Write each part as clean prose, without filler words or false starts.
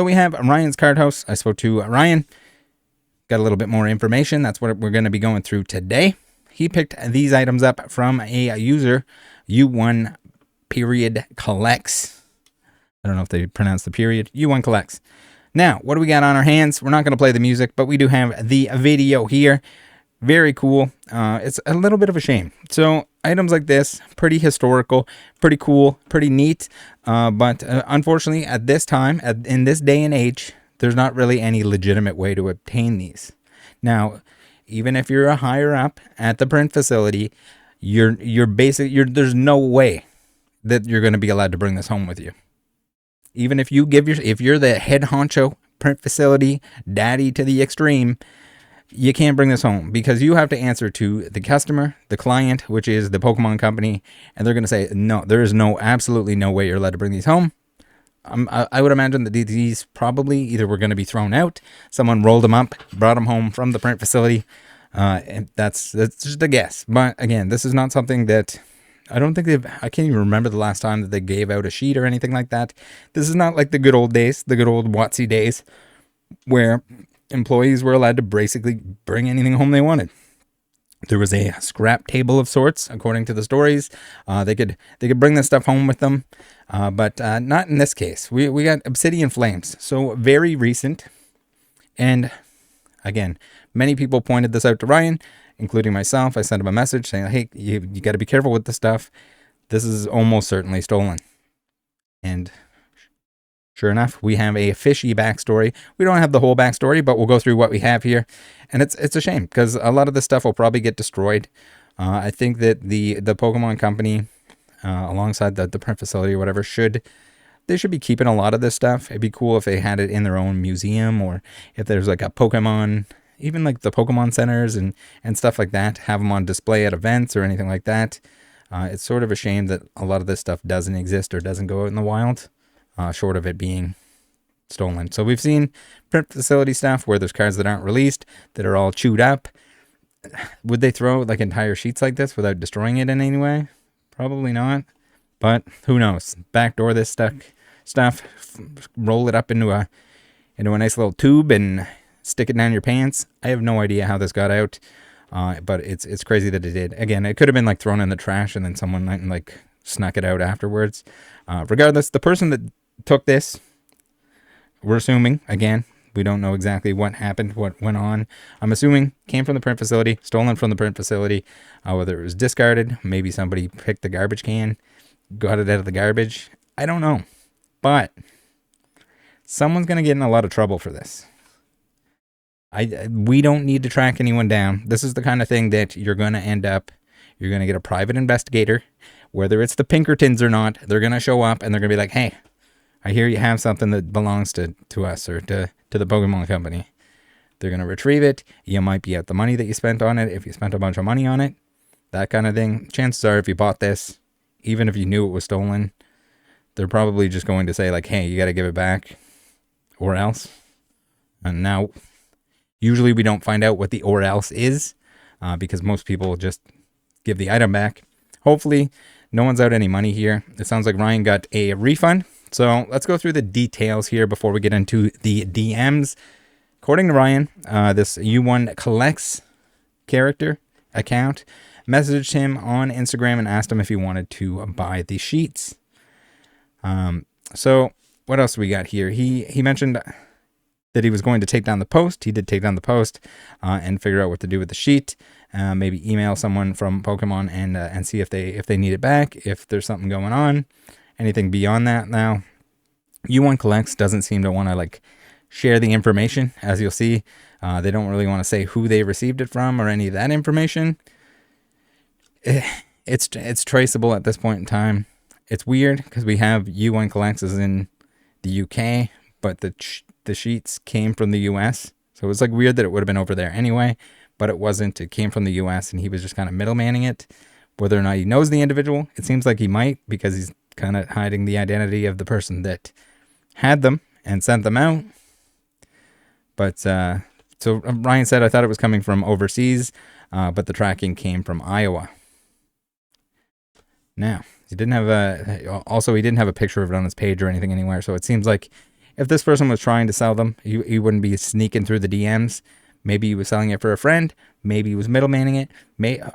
So we have Ryan's Card House. I spoke to Ryan, got a little bit more information. That's what we're going to be going through today. He picked these items up from a user, U1 period collects. I don't know if they pronounce the period. U1 collects. Now, what do we got on our hands? We're not going to play the music, but we do have the video here. Very cool. It's a little bit of a shame. So items like this, pretty historical, pretty cool, pretty neat. But unfortunately, at this time, in this day and age, there's not really any legitimate way to obtain these. Now, even if you're a higher up at the print facility, there's no way that you're going to be allowed to bring this home with you. Even if you're the head honcho print facility daddy to the extreme, you can't bring this home because you have to answer to the customer, the client, which is the Pokemon company, and they're going to say, no, there is absolutely no way you're allowed to bring these home. I would imagine that these probably either were going to be thrown out, someone rolled them up, brought them home from the print facility, and that's just a guess. But again, this is not something that I can't even remember the last time that they gave out a sheet or anything like that. This is not like the good old days, the good old WotC days, where employees were allowed to basically bring anything home they wanted. There was a scrap table of sorts, according to the stories. They could bring this stuff home with them, but not in this case. We got Obsidian Flames, so very recent. And again, many people pointed this out to Ryan, including myself. I sent him a message saying, hey, you got to be careful with this stuff. This is almost certainly stolen. And sure enough, we have a fishy backstory. We don't have the whole backstory, but we'll go through what we have here. And it's a shame because a lot of this stuff will probably get destroyed. I think that the Pokemon company, alongside the print facility or whatever, they should be keeping a lot of this stuff. It'd be cool if they had it in their own museum, or if there's like a Pokemon, even like the Pokemon centers and stuff like that, have them on display at events or anything like that. It's sort of a shame that a lot of this stuff doesn't exist or doesn't go out in the wild. Short of it being stolen. So we've seen print facility stuff where there's cards that aren't released that are all chewed up. Would they throw like entire sheets like this without destroying it in any way? Probably not. But who knows? Backdoor this stuff, roll it up into a nice little tube and stick it down your pants. I have no idea how this got out, but it's crazy that it did. Again, it could have been like thrown in the trash and then someone like snuck it out afterwards. Regardless, the person that took this, we're assuming, again, we don't know exactly what happened, what went on. I'm assuming came from the print facility, stolen from the print facility, whether it was discarded, maybe somebody picked the garbage can, got it out of the garbage. I don't know. But someone's going to get in a lot of trouble for this. We don't need to track anyone down. This is the kind of thing that you're going to get a private investigator, whether it's the Pinkertons or not. They're going to show up and they're going to be like, hey, I hear you have something that belongs to us or to the Pokemon company. They're going to retrieve it. You might be out the money that you spent on it. If you spent a bunch of money on it, that kind of thing. Chances are if you bought this, even if you knew it was stolen, they're probably just going to say like, hey, you got to give it back or else. And now, usually we don't find out what the or else is because most people just give the item back. Hopefully, no one's out any money here. It sounds like Ryan got a refund. So let's go through the details here before we get into the DMs. According to Ryan, this U1 Collects character account messaged him on Instagram and asked him if he wanted to buy the sheets. So what else do we got here? He mentioned that he was going to take down the post. He did take down the post and figure out what to do with the sheet. Maybe email someone from Pokemon and see if they need it back, if there's something going on. Anything beyond that now, U1 Collects doesn't seem to want to like share the information. As you'll see, they don't really want to say who they received it from or any of that information. It's traceable at this point in time. It's weird because we have U1 Collects is in the UK, but the sheets came from the US. So it was like weird that it would have been over there anyway, but it wasn't. It came from the US and he was just kind of middlemaning it. Whether or not he knows the individual, it seems like he might because he's kind of hiding the identity of the person that had them and sent them out. But so Ryan said, I thought it was coming from overseas, but the tracking came from Iowa. Now, he didn't have a picture of it on his page or anything anywhere, so it seems like if this person was trying to sell them, he wouldn't be sneaking through the DMs. Maybe he was selling it for a friend. Maybe he was middlemaning it.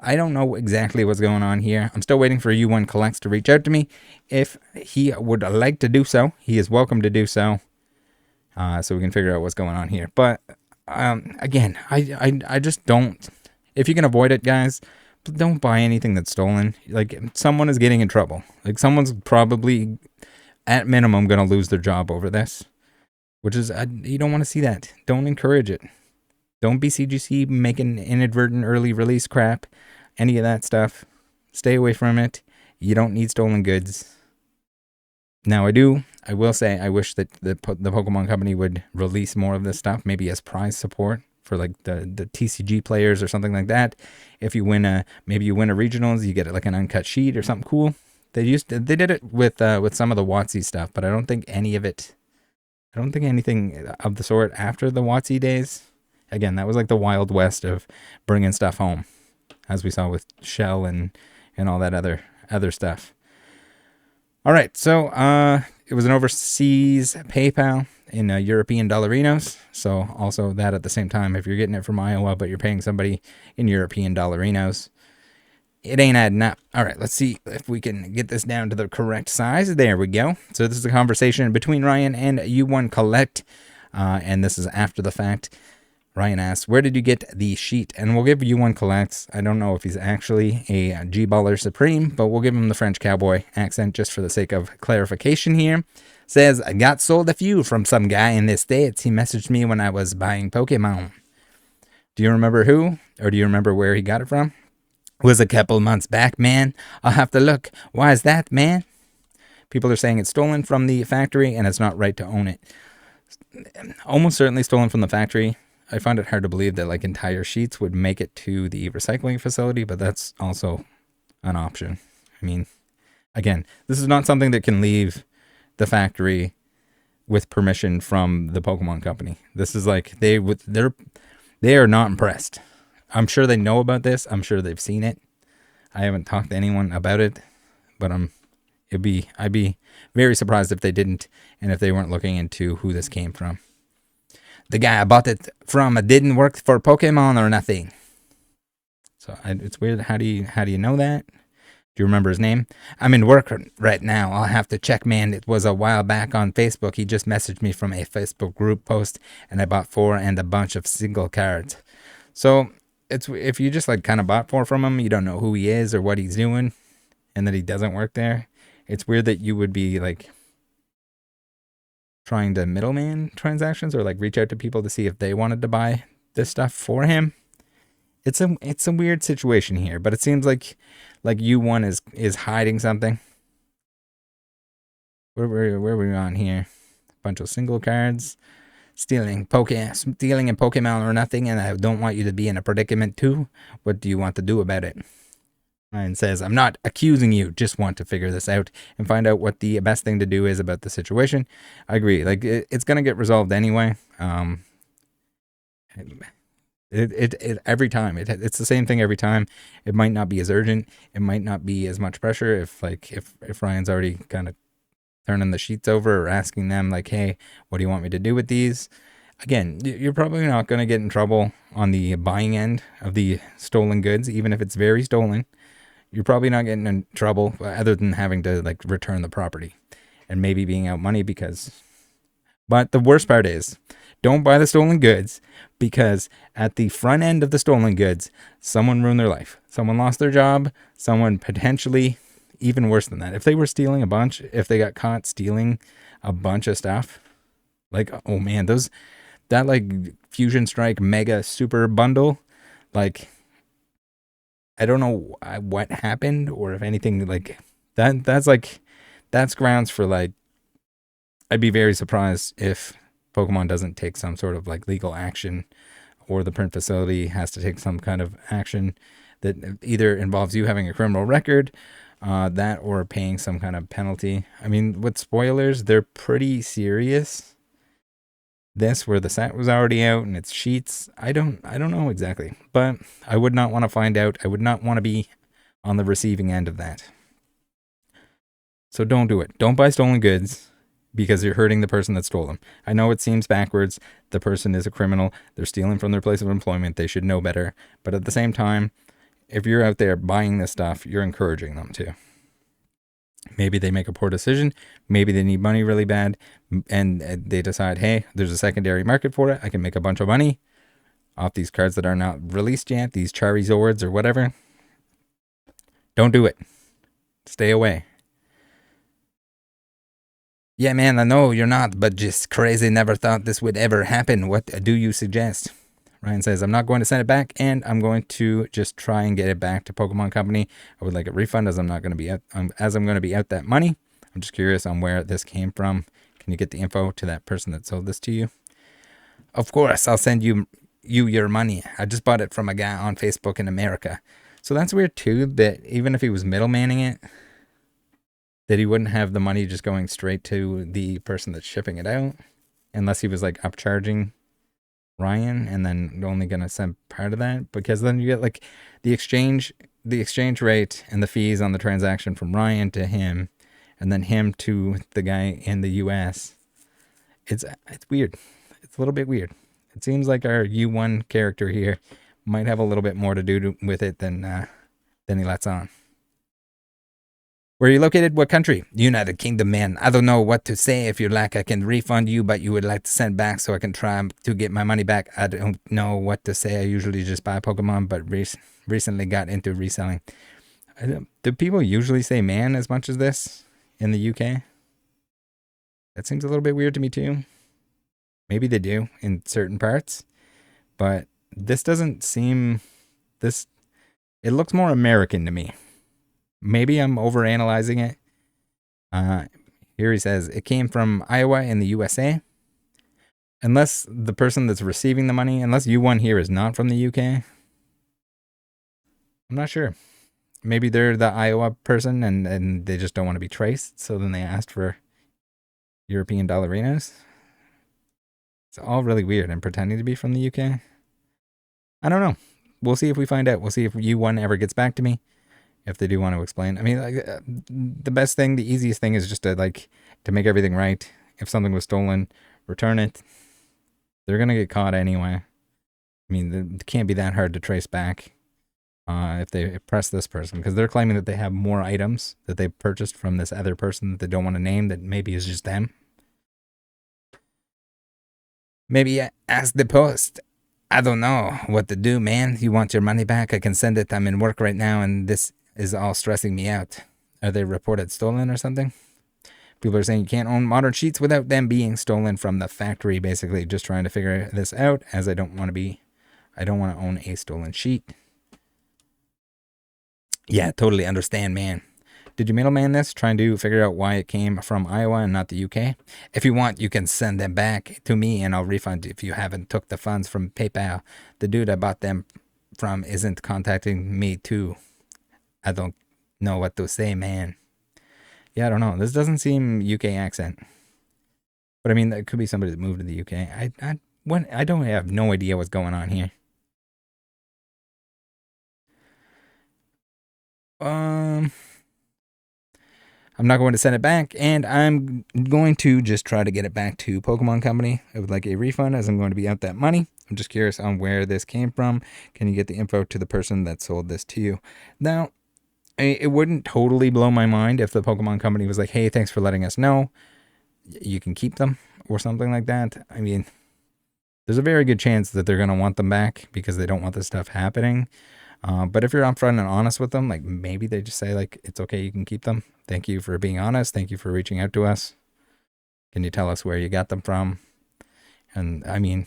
I don't know exactly what's going on here. I'm still waiting for U1 Collects to reach out to me. If he would like to do so, he is welcome to do so. So we can figure out what's going on here. But again, I just don't. If you can avoid it, guys, don't buy anything that's stolen. Like, someone is getting in trouble. Like, someone's probably, at minimum, going to lose their job over this. Which is, you don't want to see that. Don't encourage it. Don't be CGC making inadvertent early release crap. Any of that stuff. Stay away from it. You don't need stolen goods. Now, I will say, I wish that the Pokemon Company would release more of this stuff, maybe as prize support for like the TCG players or something like that. If you win maybe you win a regionals, you get like an uncut sheet or something cool. They did it with some of the WotC stuff, but I don't think anything of the sort after the WotC days. Again, that was like the Wild West of bringing stuff home, as we saw with Shell and all that other stuff. All right, so it was an overseas PayPal in European dollarinos. So also that at the same time, if you're getting it from Iowa, but you're paying somebody in European dollarinos, it ain't adding up. All right, let's see if we can get this down to the correct size. There we go. So this is a conversation between Ryan and U1 Collect, and this is after the fact. Ryan asks, where did you get the sheet? And we'll give U1 Collects. I don't know if he's actually a G-Baller Supreme, but we'll give him the French cowboy accent just for the sake of clarification here. Says, I got sold a few from some guy in the States. He messaged me when I was buying Pokemon. Do you remember who? Or do you remember where he got it from? It was a couple months back, man. I'll have to look. Why is that, man? People are saying it's stolen from the factory and it's not right to own it. Almost certainly stolen from the factory. I find it hard to believe that like entire sheets would make it to the recycling facility, but that's also an option. I mean, again, this is not something that can leave the factory with permission from the Pokemon Company. This is like they are not impressed. I'm sure they know about this. I'm sure they've seen it. I haven't talked to anyone about it, but I'd be very surprised if they didn't, and if they weren't looking into who this came from. The guy I bought it from didn't work for Pokemon or nothing. So it's weird. How do you know that? Do you remember his name? I'm in work right now. I'll have to check, man. It was a while back on Facebook. He just messaged me from a Facebook group post, and I bought 4 and a bunch of single cards. So it's if you just like kind of bought 4 from him, you don't know who he is or what he's doing, and that he doesn't work there. It's weird that you would be like trying to middleman transactions or like reach out to people to see if they wanted to buy this stuff for him. It's a weird situation here, but it seems like U1 is hiding something. Where were we on here? A bunch of single cards, stealing in Pokemon or nothing, and I don't want you to be in a predicament too. What do you want to do about it? Ryan says, I'm not accusing you, just want to figure this out and find out what the best thing to do is about the situation. I agree. Like, it's going to get resolved anyway. Every time. It's the same thing every time. It might not be as urgent. It might not be as much pressure if Ryan's already kind of turning the sheets over or asking them like, hey, what do you want me to do with these? Again, you're probably not going to get in trouble on the buying end of the stolen goods, even if it's very stolen. You're probably not getting in trouble other than having to like return the property and maybe being out money but the worst part is don't buy the stolen goods, because at the front end of the stolen goods, someone ruined their life. Someone lost their job. Someone potentially even worse than that. If they were stealing a bunch, if they got caught stealing a bunch of stuff, like, oh man, that like Fusion Strike Mega Super Bundle, like, I don't know what happened or if anything like that. That's grounds for like, I'd be very surprised if Pokemon doesn't take some sort of like legal action, or the print facility has to take some kind of action that either involves you having a criminal record, that or paying some kind of penalty. I mean, with spoilers, they're pretty serious. This where the set was already out and it's sheets, I don't know exactly, but I would not want to find out. I would not want to be on the receiving end of that. So don't do it. Don't buy stolen goods. because you're hurting the person that stole them. I know it seems backwards. The person is a criminal. They're stealing from their place of employment. They should know better. But at the same time, if you're out there buying this stuff, you're encouraging them to. Maybe they make a poor decision. Maybe they need money really bad. And they decide, hey, there's a secondary market for it. I can make a bunch of money off these cards that are not released yet. These Charizards or whatever. Don't do it. Stay away. Yeah, man, I know you're not, but just crazy. Never thought this would ever happen. What do you suggest? Ryan says, I'm not going to send it back, and I'm going to just try and get it back to Pokemon Company. I would like a refund as I'm not going to be out, as I'm going to be out that money. I'm just curious on where this came from. Can you get the info to that person that sold this to you? Of course, I'll send you your money. I just bought it from a guy on Facebook in America. So that's weird too, that even if he was middlemaning it, that he wouldn't have the money just going straight to the person that's shipping it out, unless he was like upcharging Ryan and then only gonna send part of that, because then you get like the exchange rate and the fees on the transaction from Ryan to him, and then him to the guy in the US. It's weird. It's a little bit weird. It seems like our U1 character here might have a little bit more to do with it than he lets on. Where are you located? What country? United Kingdom, man. I don't know what to say. If you'd like, I can refund you, but you would like to send back so I can try to get my money back. I don't know what to say. I usually just buy Pokemon, but recently got into reselling. Do people usually say man as much as this in the UK? That seems a little bit weird to me too. Maybe they do in certain parts, but this doesn't seem... It looks more American to me. Maybe I'm overanalyzing it. Here he says, it came from Iowa in the USA. Unless the person that's receiving the money, unless U1 here is not from the UK. I'm not sure. Maybe they're the Iowa person and they just don't want to be traced. So then they asked for European dollarinas. It's all really weird and pretending to be from the UK. I don't know. We'll see if we find out. We'll see if U1 ever gets back to me. If they do want to explain. I mean, like, the best thing, the easiest thing is just to make everything right. If something was stolen, return it. They're going to get caught anyway. I mean, it can't be that hard to trace back if they press this person, because they're claiming that they have more items that they purchased from this other person that they don't want to name, that maybe is just them. Maybe ask the post. I don't know what to do, man. You want your money back? I can send it. I'm in work right now, and this is all stressing me out. Are they reported stolen or something? People are saying you can't own modern sheets without them being stolen from the factory. Basically, just trying to figure this out, as I don't want to own a stolen sheet. Yeah, totally understand, man. Did you middleman this? Trying to figure out why it came from Iowa and not the UK? If you want, you can send them back to me and I'll refund if you haven't took the funds from PayPal. The dude I bought them from isn't contacting me too. I don't know what to say, man. Yeah, I don't know. This doesn't seem UK accent. But I mean, that could be somebody that moved to the UK. I don't have no idea what's going on here. I'm not going to send it back, and I'm going to just try to get it back to Pokemon Company. I would like a refund, as I'm going to be out that money. I'm just curious on where this came from. Can you get the info to the person that sold this to you? Now, it wouldn't totally blow my mind if the Pokemon Company was like, hey, thanks for letting us know. You can keep them, or something like that. I mean, there's a very good chance that they're going to want them back because they don't want this stuff happening. But if you're upfront and honest with them, like, maybe they just say, like, it's okay, you can keep them. Thank you for being honest. Thank you for reaching out to us. Can you tell us where you got them from? And I mean,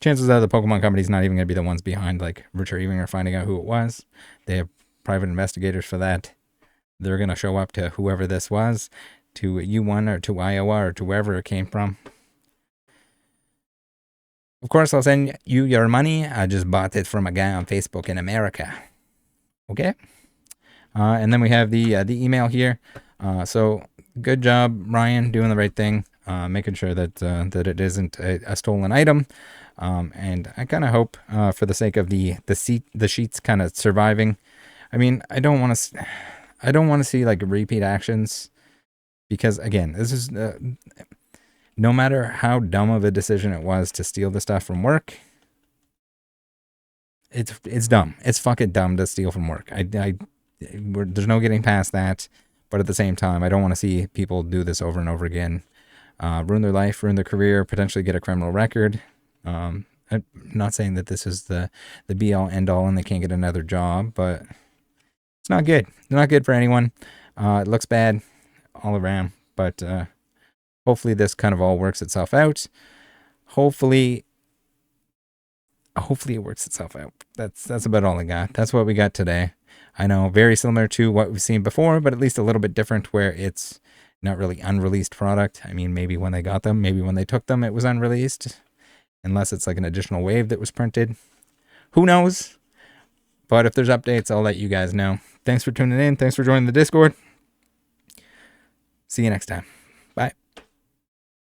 chances are the Pokemon Company's not even going to be the ones behind, like, retrieving or finding out who it was. They have private investigators for that. They're going to show up to whoever this was, to U1 or to Iowa or to wherever it came from. Of course, I'll send you your money. I just bought it from a guy on Facebook in America. Okay? And then we have the email here. So good job, Ryan, doing the right thing, making sure that it isn't a stolen item. And I kind of hope, for the sake of the sheets kind of surviving. I mean, I don't want to see like repeat actions. Because again, this is no matter how dumb of a decision it was to steal the stuff from work, it's dumb. It's fucking dumb to steal from work. There's no getting past that. But at the same time, I don't want to see people do this over and over again, ruin their life, ruin their career, potentially get a criminal record. I'm not saying that this is the be all end all and they can't get another job, but it's not good. It's not good for anyone. It looks bad all around, but hopefully this kind of all works itself out. Hopefully it works itself out. That's about all I got. That's what we got today. I know, very similar to what we've seen before, but at least a little bit different where it's not really unreleased product. I mean, maybe when they got them, maybe when they took them, it was unreleased, unless it's like an additional wave that was printed. Who knows? But if there's updates, I'll let you guys know. Thanks for tuning in. Thanks for joining the Discord. See you next time.